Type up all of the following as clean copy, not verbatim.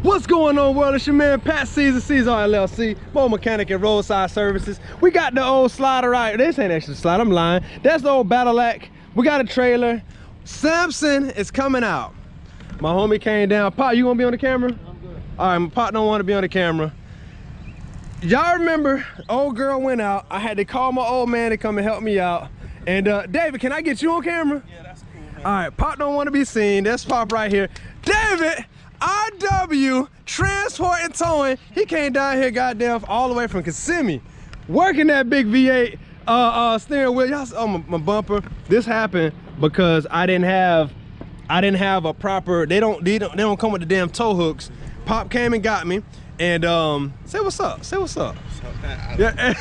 What's going on, world? It's your man Pat Caesar LLC, Mo Mechanic and Roadside Services. We got the old slider right. This ain't actually a slider, I'm lying. That's the old Battleac. We got a trailer. Sampson is coming out. My homie came down. Pop, you gonna be on the camera? I'm good. All right, my Pop don't want to be on the camera. Y'all remember, old girl went out. I had to call my old man to come and help me out. And David, can I get you on camera? Yeah, that's cool, man. All right, Pop don't want to be seen. That's Pop right here. David, RW, Transport and Towing. He came down here, goddamn, all the way from Kissimmee, working that big V8 steering wheel. Y'all saw my bumper. This happened because I didn't have a proper. They don't come with the damn tow hooks. Pop came and got me, and say what's up. Say what's up. Yeah.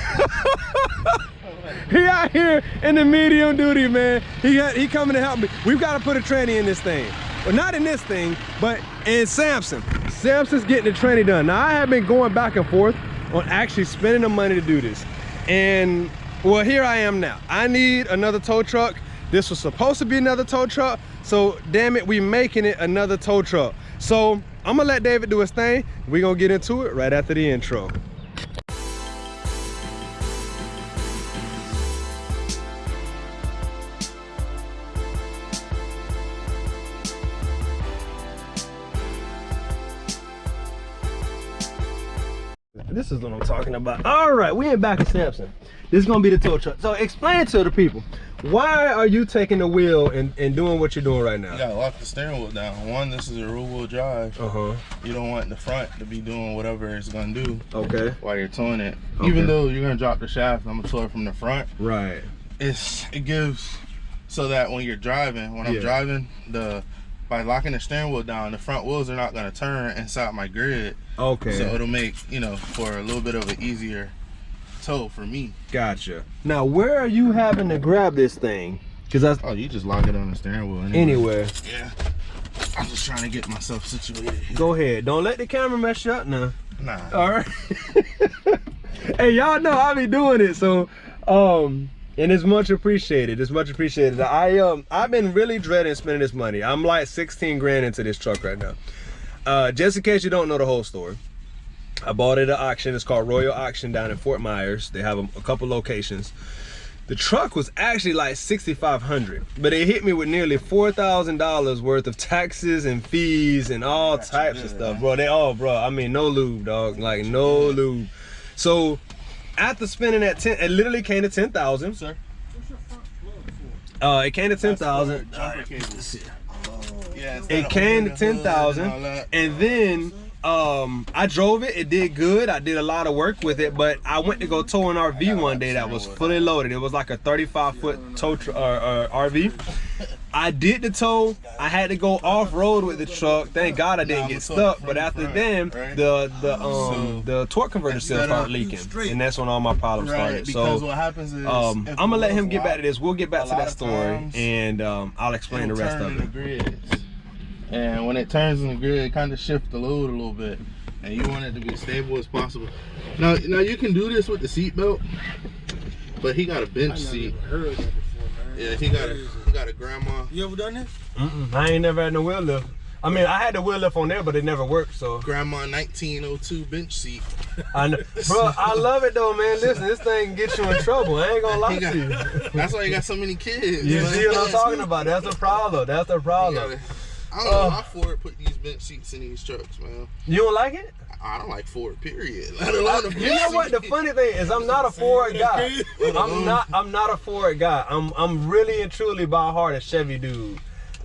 He out here in the medium duty, man. He coming to help me. We've got to put a tranny in this thing. Well, not in this thing, but in Sampson. Sampson's getting the tranny done. Now, I have been going back and forth on actually spending the money to do this. And, well, here I am now. I need another tow truck. This was supposed to be another tow truck, so damn it, we making it another tow truck. So, I'm gonna let David do his thing. We're gonna get into it right after the intro. This is what I'm talking about. All right, we ain't back at Sampson. This is gonna be the tow truck. So explain to the people, why are you taking the wheel and doing what you're doing right now? You gotta lock the steering wheel down. One, this is a rear wheel drive. You don't want the front to be doing whatever it's gonna do. Okay. While you're towing it. Okay. Even though you're gonna drop the shaft, I'm gonna tow it from the front. Right. It gives so that when you're driving, I'm driving, by locking the steering wheel down, the front wheels are not gonna turn inside my grid. Okay. So it'll make, you know, for a little bit of an easier tow for me. Gotcha. Now, where are you having to grab this thing? Oh, you just lock it on the steering wheel anywhere. Yeah. I'm just trying to get myself situated here. Go ahead. Don't let the camera mess you up now. Nah. All right. Hey, y'all know I be doing it, so and it's much appreciated. It's much appreciated. I've been really dreading spending this money. I'm like 16 grand into this truck right now. Just in case you don't know the whole story, I bought it at an auction. It's called Royal Auction down in Fort Myers. They have a couple locations. The truck was actually like $6,500, but it hit me with nearly $4,000 worth of taxes and fees and all types of stuff, bro. I mean, no lube, dog. Like no lube. So after spending that it literally came to 10,000. Sir, what's your front plug for? It came to 10,000. It came to 10,000, and then I drove it. It did good. I did a lot of work with it, but I went to go tow an RV one day that was fully loaded. It was like a 35-foot tow RV. I did the tow. I had to go off-road with the truck. Thank God I didn't get stuck. But after then, the torque converter still started leaking, and that's when all my problems started. So what happens is, I'm gonna let him get back to this. We'll get back to that story, and I'll explain the rest of it. And when it turns in the grid, it kind of shifts the load a little bit, and you want it to be as stable as possible. Now you can do this with the seat belt, but he got a bench seat. Heard that before, man. Yeah, he got a grandma. You ever done this? I ain't never had no wheel lift. I mean, I had the wheel lift on there, but it never worked. So grandma 1902 bench seat. I know, bro. I love it though, man. Listen, this thing gets you in trouble. I ain't gonna lie to you. That's why you got so many kids. You see what I'm talking about? That's the problem. That's the problem. I don't know why Ford put these bench seats in these trucks, man. You don't like it? I don't like Ford, period. You know what? The funny thing is, I'm not a Ford guy. I'm not a Ford guy. I'm really and truly by heart a Chevy dude.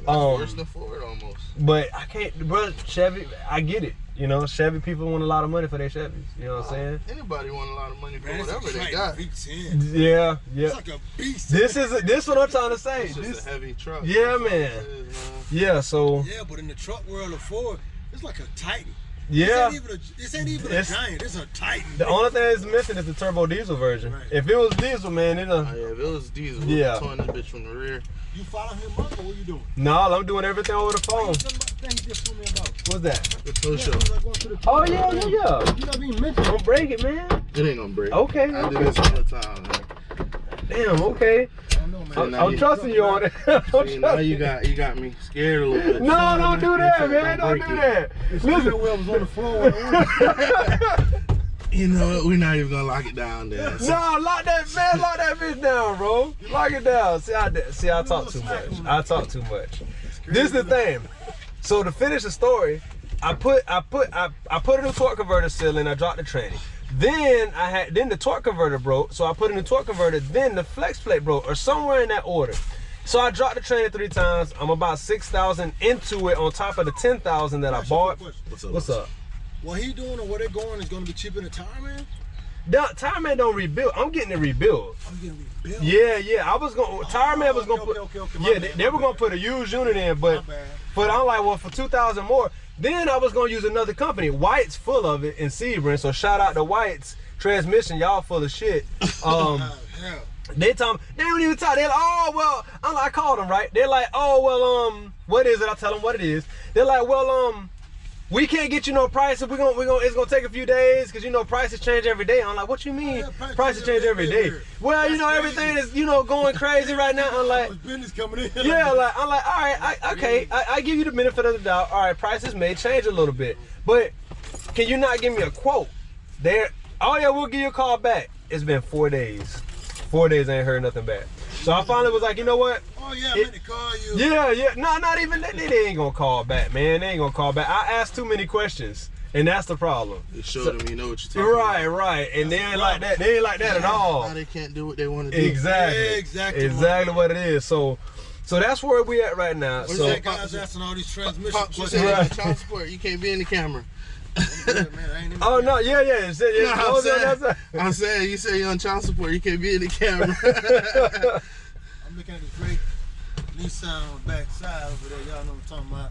That's worse than Ford almost. But I can't, bro. Chevy, I get it. You know, Chevy people want a lot of money for their Chevys. You know what I'm saying? Anybody want a lot of money for whatever they got. Yeah. It's like a beast. This is what I'm trying to say. It's just a heavy truck. Yeah, man. Yeah, so. Yeah, but in the truck world of Ford, it's like a Titan. Yeah. This ain't even a Giant. It's a Titan. The only thing that's missing is the turbo diesel version. Right. If it was diesel, man, yeah, if it was diesel, we'd towing this bitch from the rear. You follow him up, or what you doing? No, I'm doing everything over the phone. What's that? The tow show. Oh, yeah. You never even mentioned. Don't break it, man. It ain't gonna break. Okay. I do this all the time, man. Damn, okay. I'm trusting you on it. Now you got me scared a little bit. No, don't do that, man. Don't do that. Listen, wheel was on the floor. You know what? We're not even gonna lock it down there. So. No, lock that bitch down, bro. Lock it down. See, I talk too much. I talk too much. This is the thing. So to finish the story, I put a new torque converter seal in. I dropped the tranny. Then the torque converter broke, so I put in the torque converter. Then the flex plate broke, or somewhere in that order. So I dropped the tranny 3 times. I'm about 6,000 into it on top of the 10,000 that I bought. What's up? What he doing or where they going is going to be cheaper than Tire Man? Tire Man don't rebuild. I'm getting it rebuilt. I'm getting rebuilt. Yeah. I was going. Tire Man was going to put. Okay, they were going to put a used unit in, but I'm like, well, for 2,000 more. Then I was going to use another company. White's full of it in Sebring, so shout out to White's Transmission. Y'all full of shit. They don't even talk. They're like, oh well. I called them, right. They're like, oh well, what is it? I tell them what it is. They're like, well, we can't get you no price. It's gonna take a few days because prices change every day. I'm like, what you mean? Prices change every day. Well, everything is going crazy right now. I'm like, business coming in. Yeah, I'm like, all right, I give you the benefit of the doubt. All right, prices may change a little bit, but can you not give me a quote? Oh yeah, we'll give you a call back. It's been 4 days. 4 days, I ain't heard nothing back. So I finally was like, you know what? Oh yeah, I meant to call you. Yeah. No, not even that. They ain't gonna call back, man. They ain't gonna call back. I asked too many questions, and that's the problem. You showed them you know what you're talking about. Right. And they ain't like that. They ain't like that at all. Now they can't do what they want to do. Exactly what it is. So that's where we at right now. What so is that guy's asking all these transmission questions? Child support. You can't be in the camera. Oh no, yeah. I'm saying you say you're on child support. You can't be in the camera. I'm looking at this great Nissan backside over there. Y'all know what I'm talking about.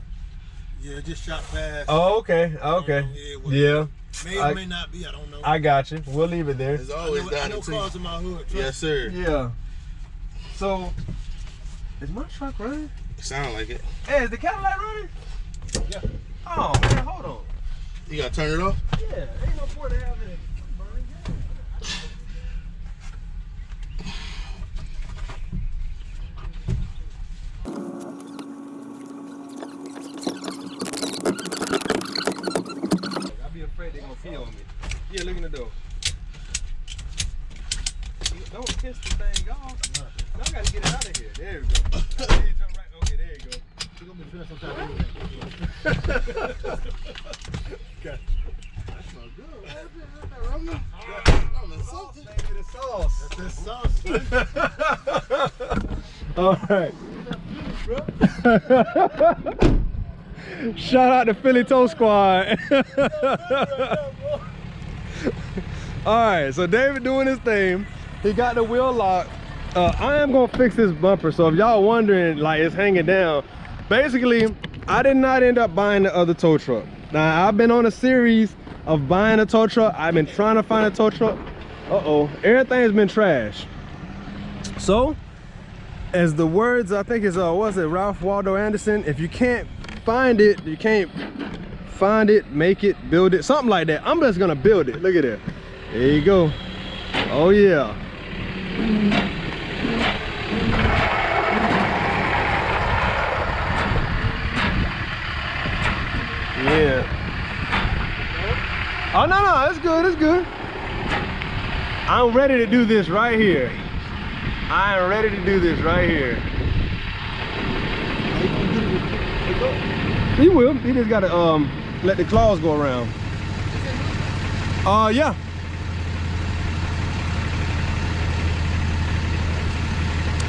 Yeah, just shot past. Oh, okay. Yeah. May not be. I don't know. I got you. We'll leave it there. There's always I know cars in my hood. Yes, sir. Yeah. So, is my truck running? Sound like it. Hey, is the Cadillac running? Yeah. Oh man, hold on. You gotta turn it off? Yeah, ain't no point in having it burning. I'll be afraid they're gonna pee on me. Yeah, look in the door. Don't piss the thing off. No, I gotta get it out of here. There we go. Okay, there you go. You're gonna be feeling some type of Okay. That smells good. The sauce. That's sauce. All right. Shout out to Philly Toe Squad. All right, so David doing his thing. He got the wheel locked. I am gonna fix this bumper. So if y'all wondering, like it's hanging down. Basically, I did not end up buying the other tow truck. Now I've been on a series of buying a tow truck. I've been trying to find a tow truck. Everything's been trash. So, as the words, I think is what's it, Ralph Waldo Anderson, if you can't find it, you can't find it, make it, build it, something like that. I'm just gonna build it. Look at that. There you go. Oh yeah. Yeah. Oh no, it's good. I'm ready to do this right here. I am ready to do this right here. He will. He just gotta let the claws go around. Yeah.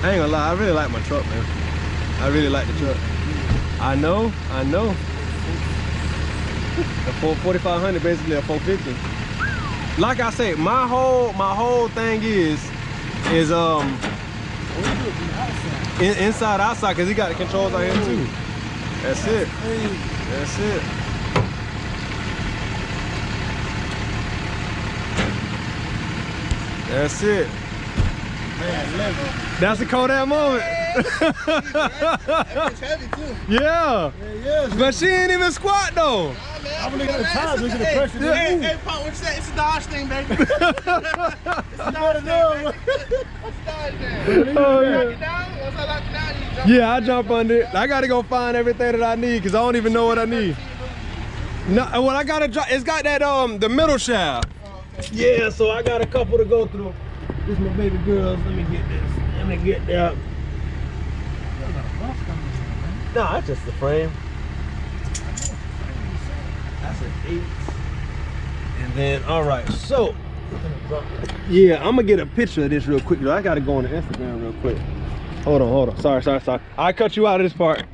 I ain't gonna lie, I really like my truck, man. I really like the truck. I know. The 4500 basically a 450. Like I say, my whole thing is inside outside, because he got the controls on here too. That's it. That's it. That's a Kodak moment. That bitch heavy too. Yeah. But she ain't even squat though. man. I'm looking at the tires, look at the pressure. Hey, Pop, what you say? It's a Dodge thing, baby. It's a Dodge thing, baby. It's a Dodge thing. Oh, Lock it down. Once I lock it down, you jump. Yeah, I jump under it. I gotta go find everything that I need because I don't even know what I need. No, well, I gotta drop. It's got that the middle shaft. Oh, okay. Yeah, so I got a couple to go through. This is my baby girls. Let me get this. Let me get that. No, that's just the frame. That's an 8. And then, all right, so yeah, I'm gonna get a picture of this real quick. I gotta go on the Instagram real quick. Hold on. Sorry. I cut you out of this part.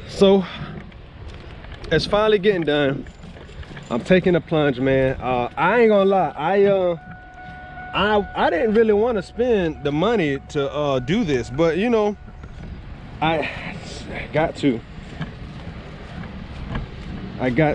So it's finally getting done. I'm taking a plunge, man. I ain't gonna lie. I didn't really want to spend the money to do this, but you know, I got to. They got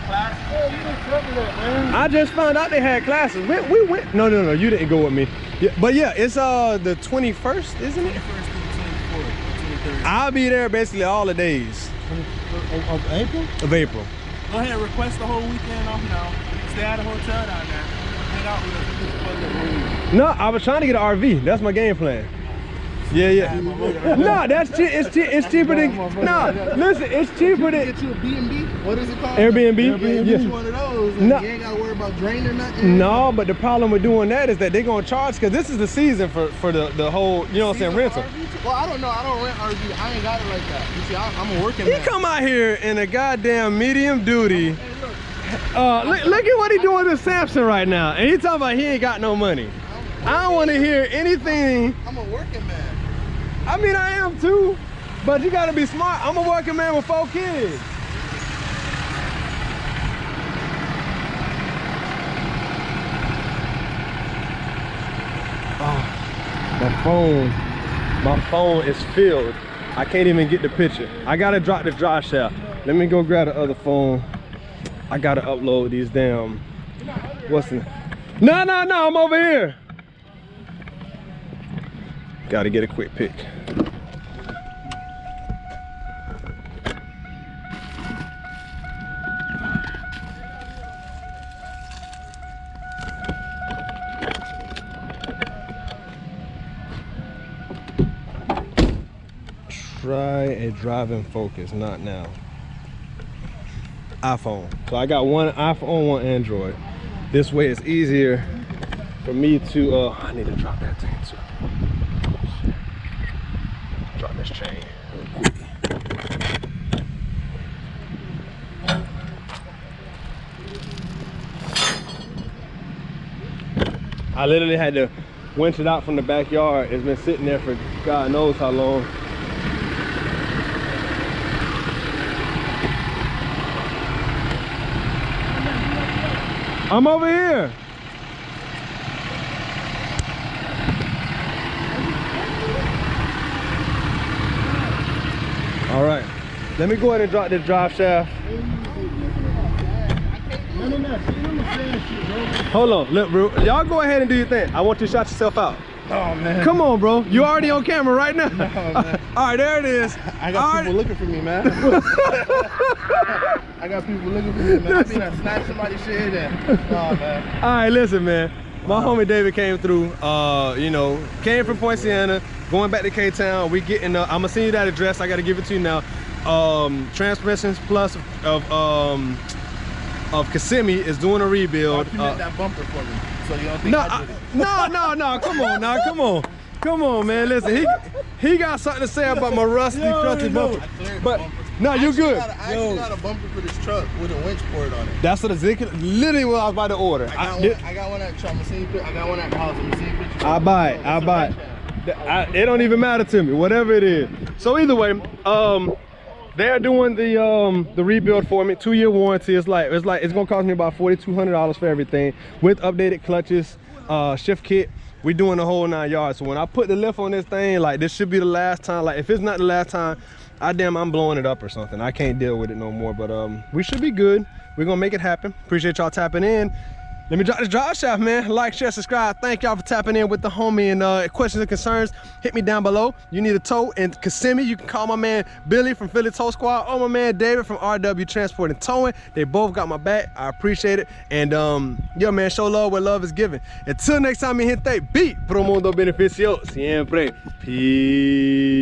classes. Oh, you didn't tell me that, man. I just found out they had classes. We went. No, you didn't go with me. Yeah, but yeah, it's the 21st, isn't it? 21st through the 24th, 23rd. I'll be there basically all the days Of April? of April. Go ahead, request the whole weekend off now. Stay at a hotel down there. Hang out with us. No, I was trying to get an RV. That's my game plan. Yeah. No, that's cheap. It's cheaper than. No, listen, it's cheaper than. Get you a B&B? What is it called? Airbnb? Get Yeah. you one of those. And No. You ain't got to worry about drain or nothing. No, but the problem with doing that is that they're gonna charge because this is the season for the whole, you know what I'm saying, rental. Well, I don't know. I don't rent RV. I ain't got it like that. You see, I'm a working He man. come out here in a goddamn medium duty. Hey, look. Look at what he doing to Sampson right now, and he talking about he ain't got no money. I don't want to hear anything. I'm a working man. I mean, I am too, but you gotta be smart. I'm a working man with 4 kids. Oh, my phone is filled. I can't even get the picture. I gotta drop the drive shaft. Let me go grab the other phone. I gotta upload these damn, what's the, no, I'm over here. Gotta get a quick pic. Try a driving focus, not now. iPhone. So I got one iPhone, one Android. This way it's easier for me to, I need to drop that thing too. Drop this chain real quick. I literally had to winch it out from the backyard. It's been sitting there for God knows how long. I'm over here. All right, let me go ahead and drop this drive shaft. Hold on, look, bro. Y'all go ahead and do your thing. I want you to shout yourself out. Oh, man. Come on, bro. You already on camera right now. No, man. All right, there it is. I got people looking for me, man. I got people looking for me, man. I been snatch somebody's shit in. Nah, man. All right, listen, man. My homie David came through. You know, came from Poinciana, going back to K-Town. We getting. I'm gonna send you that address. I gotta give it to you now. Transmissions Plus of Kissimmee is doing a rebuild. Document that bumper for me, so you don't think No, I did it. no. Come on, man. Listen, he got something to say about my rusty, crusty bumper. But no, you good. I actually got a bumper for this truck with a winch port on it. That's what literally what I was about to order. I got one at the truck. I got one at the house. I'm seeing pictures. I buy it. It don't even matter to me, whatever it is. So either way, they're doing the rebuild for me, 2-year warranty. It's gonna cost me about $4,200 for everything with updated clutches, shift kit. We doing the whole 9 yards. So when I put the lift on this thing, like this should be the last time. Like if it's not the last time, I'm blowing it up or something. I can't deal with it no more. But we should be good. We're gonna make it happen. Appreciate y'all tapping in. Let me drop this drive shaft, man. Like, share, subscribe. Thank y'all for tapping in with the homie, and questions and concerns, hit me down below. You need a tow in Kissimmee, you can call my man Billy from Philly Tow Squad or my man David from RW Transport and Towing. They both got my back. I appreciate it. And yeah, man, show love where love is given. Until next time, mi gente, beat pro mundo beneficio siempre. Peace.